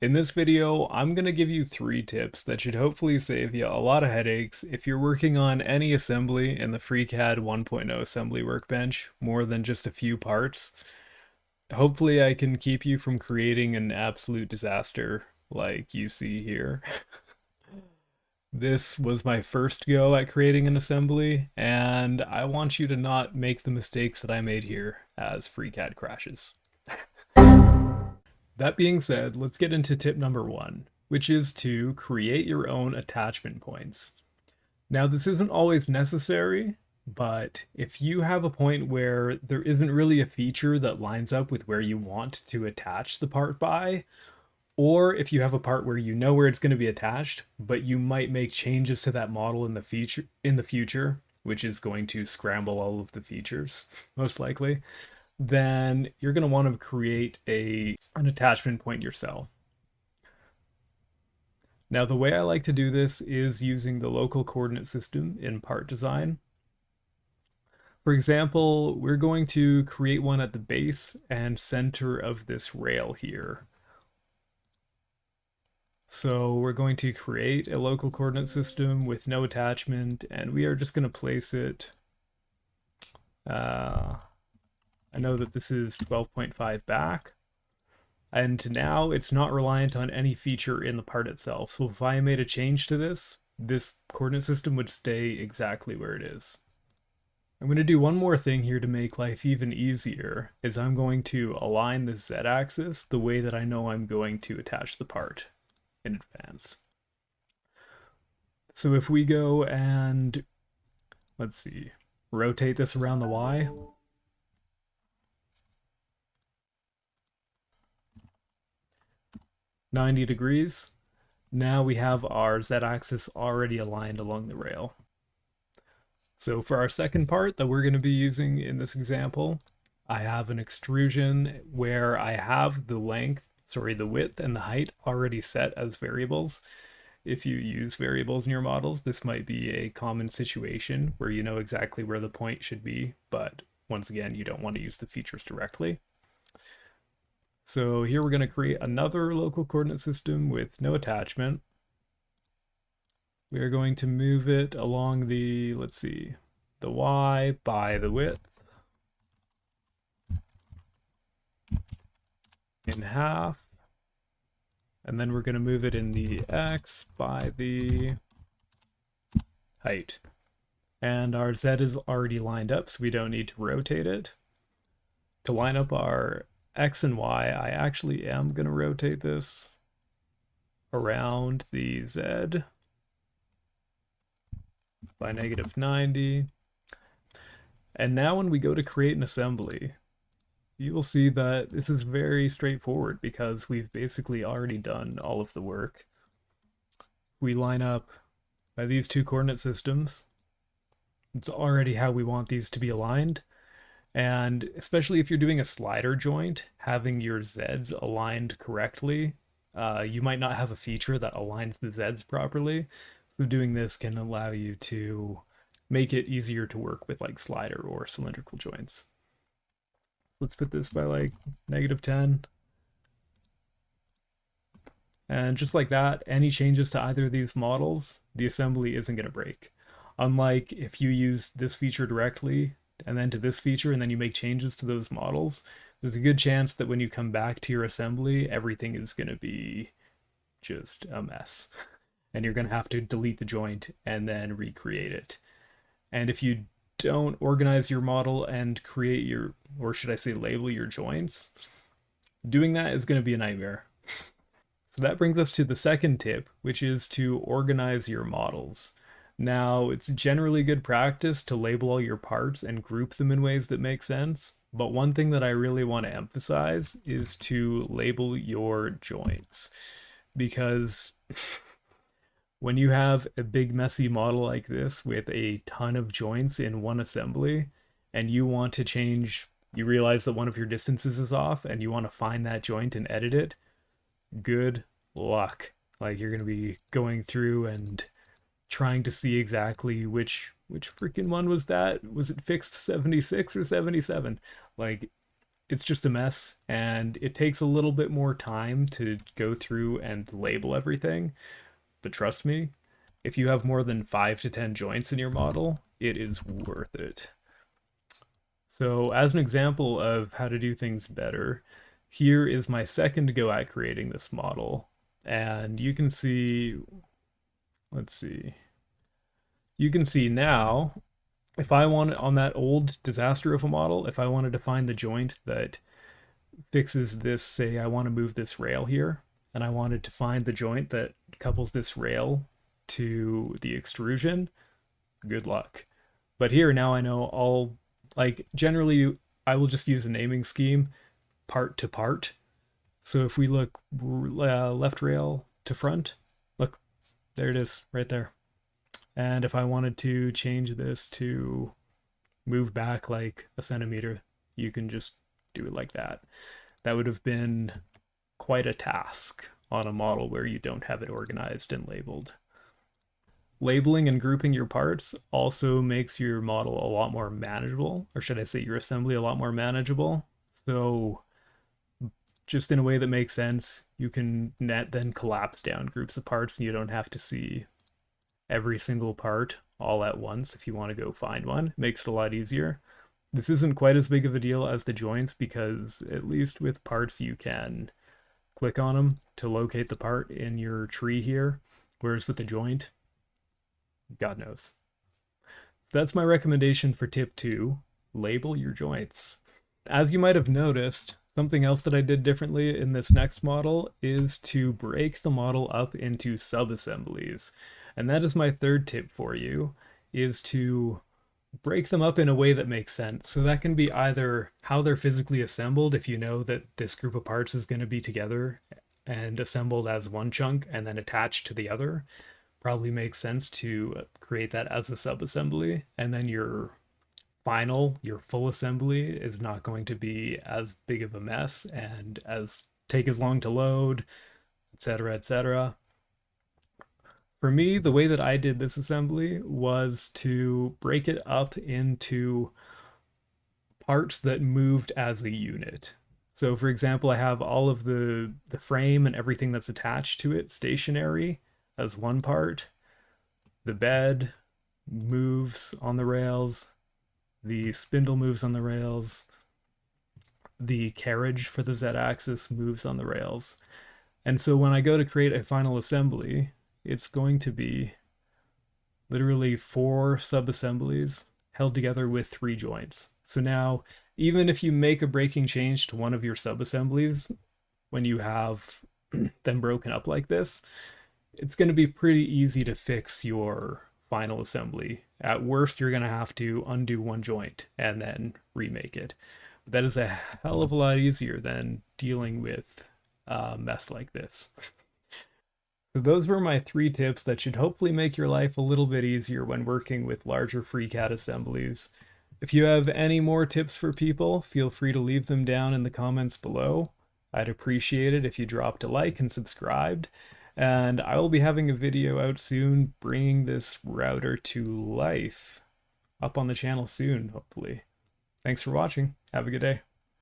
In this video, I'm going to give you 3 tips that should hopefully save you a lot of headaches if you're working on any assembly in the FreeCAD 1.0 assembly workbench, more than just a few parts. Hopefully I can keep you from creating an absolute disaster like you see here. This was my first go at creating an assembly, and I want you to not make the mistakes that I made here as FreeCAD crashes. That being said, let's get into tip number 1, which is to create your own attachment points. Now, this isn't always necessary, but if you have a point where there isn't really a feature that lines up with where you want to attach the part by, or if you have a part where you know where it's going to be attached, but you might make changes to that model in the future, which is going to scramble all of the features, most likely, then you're going to want to create an attachment point yourself. Now, the way I like to do this is using the local coordinate system in part design. For example, we're going to create one at the base and center of this rail here. So we're going to create a local coordinate system with no attachment, and we are just going to place it. I know that this is 12.5 back. And now it's not reliant on any feature in the part itself. So if I made a change to this coordinate system would stay exactly where it is. I'm going to do one more thing here to make life even easier, is I'm going to align the z-axis the way that I know I'm going to attach the part in advance. So if we go and, let's see, rotate this around the y, 90 degrees. Now we have our z-axis already aligned along the rail. So for our second part that we're going to be using in this example, I have an extrusion where I have the width and the height already set as variables. If you use variables in your models, this might be a common situation where you know exactly where the point should be, but once again, you don't want to use the features directly. So here we're going to create another local coordinate system with no attachment. We are going to move it along the, let's see, the y by the width in half. And then we're going to move it in the x by the height. And our z is already lined up, so we don't need to rotate it. To line up our x and y, I actually am going to rotate this around the z by -90. And now when we go to create an assembly, you will see that this is very straightforward because we've basically already done all of the work. We line up by these two coordinate systems. It's already how we want these to be aligned. And especially if you're doing a slider joint, having your Zs aligned correctly, you might not have a feature that aligns the Zs properly. So doing this can allow you to make it easier to work with like slider or cylindrical joints. Let's put this by like -10. And just like that, any changes to either of these models, the assembly isn't going to break. Unlike if you use this feature directly, and then to this feature, and then you make changes to those models, there's a good chance that when you come back to your assembly, everything is going to be just a mess. And you're going to have to delete the joint and then recreate it. And if you don't organize your model and create your, or should I say label your joints, doing that is going to be a nightmare. So that brings us to the second tip, which is to organize your models. Now, it's generally good practice to label all your parts and group them in ways that make sense, but one thing that I really want to emphasize is to label your joints. Because when you have a big messy model like this with a ton of joints in one assembly, and you want to change, you realize that one of your distances is off, and you want to find that joint and edit it, good luck. Like, you're going to be going through and trying to see exactly which freaking one was that? Was it fixed 76 or 77? Like, it's just a mess, and it takes a little bit more time to go through and label everything. But trust me, if you have more than 5 to 10 joints in your model, it is worth it. So as an example of how to do things better, here is my second go at creating this model. And you can see, let's see, you can see now, if I want on that old disaster of a model, if I wanted to find the joint that fixes this, say I want to move this rail here, and I wanted to find the joint that couples this rail to the extrusion, good luck. But here now I know all, like generally I will just use a naming scheme part to part. So if we look left rail to front, look, there it is right there. And if I wanted to change this to move back like a centimeter, you can just do it like that. That would have been quite a task on a model where you don't have it organized and labeled. Labeling and grouping your parts also makes your model a lot more manageable, or should I say your assembly a lot more manageable. So just in a way that makes sense, you can then collapse down groups of parts and you don't have to see every single part all at once if you want to go find one. It makes it a lot easier. This isn't quite as big of a deal as the joints because at least with parts you can click on them to locate the part in your tree here, whereas with the joint, God knows. So that's my recommendation for tip 2, label your joints. As you might have noticed, something else that I did differently in this next model is to break the model up into sub-assemblies. And that is my third tip for you, is to break them up in a way that makes sense. So that can be either how they're physically assembled, if you know that this group of parts is going to be together and assembled as one chunk and then attached to the other. Probably makes sense to create that as a sub-assembly, and then your full assembly is not going to be as big of a mess and take as long to load, etc., etc. For me, the way that I did this assembly was to break it up into parts that moved as a unit. So for example, I have all of the frame and everything that's attached to it stationary as one part. The bed moves on the rails. The spindle moves on the rails. The carriage for the Z-axis moves on the rails. And so when I go to create a final assembly, it's going to be literally 4 sub-assemblies held together with 3 joints. So now, even if you make a breaking change to one of your sub-assemblies, when you have them broken up like this, it's going to be pretty easy to fix your final assembly. At worst, you're going to have to undo one joint and then remake it. But that is a hell of a lot easier than dealing with a mess like this. So those were my 3 tips that should hopefully make your life a little bit easier when working with larger FreeCAD assemblies. If you have any more tips for people, feel free to leave them down in the comments below. I'd appreciate it if you dropped a like and subscribed. And I will be having a video out soon bringing this router to life up on the channel soon, hopefully. Thanks for watching. Have a good day.